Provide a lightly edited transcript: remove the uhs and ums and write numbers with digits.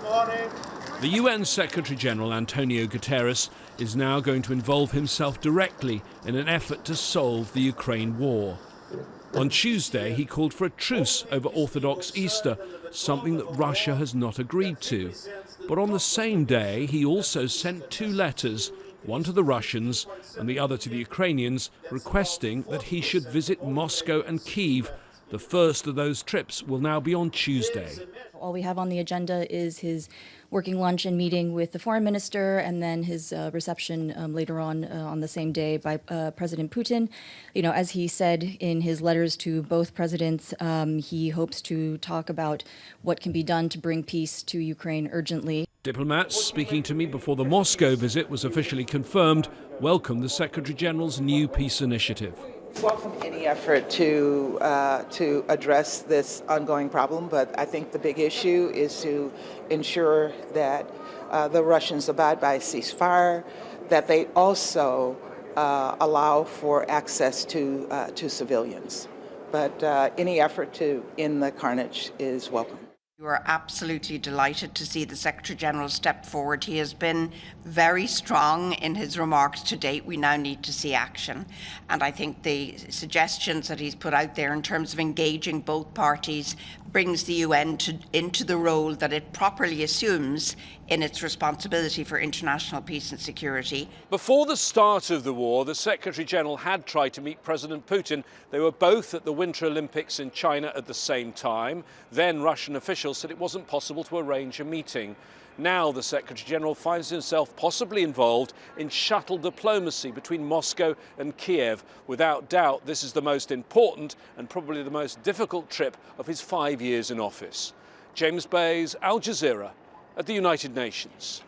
The UN Secretary-General Antonio Guterres is now going to involve himself directly in an effort to solve the Ukraine war. On Tuesday, he called for a truce over Orthodox Easter, something that Russia has not agreed to. But on the same day, he also sent two letters, one to the Russians and the other to the Ukrainians, requesting that he should visit Moscow and Kyiv. The first of those trips will now be on Tuesday. All we have on the agenda is his working lunch and meeting with the foreign minister, and then his reception later on the same day by President Putin. You know, as he said in his letters to both presidents, he hopes to talk about what can be done to bring peace to Ukraine urgently. Diplomats speaking to me before the Moscow visit was officially confirmed welcomed the Secretary-General's new peace initiative. Welcome any effort to address this ongoing problem, but I think the big issue is to ensure that the Russians abide by a ceasefire, that they also allow for access to civilians. But any effort to end the carnage is welcome. We are absolutely delighted to see the Secretary-General step forward. He has been very strong in his remarks to date. We now need to see action. And I think the suggestions that he's put out there in terms of engaging both parties brings the UN into the role that it properly assumes in its responsibility for international peace and security. Before the start of the war, the Secretary-General had tried to meet President Putin. They were both at the Winter Olympics in China at the same time. Then Russian officials said it wasn't possible to arrange a meeting. Now the Secretary-General finds himself possibly involved in shuttle diplomacy between Moscow and Kiev. Without doubt, this is the most important and probably the most difficult trip of his 5 years in office. James Bays, Al Jazeera, at the United Nations.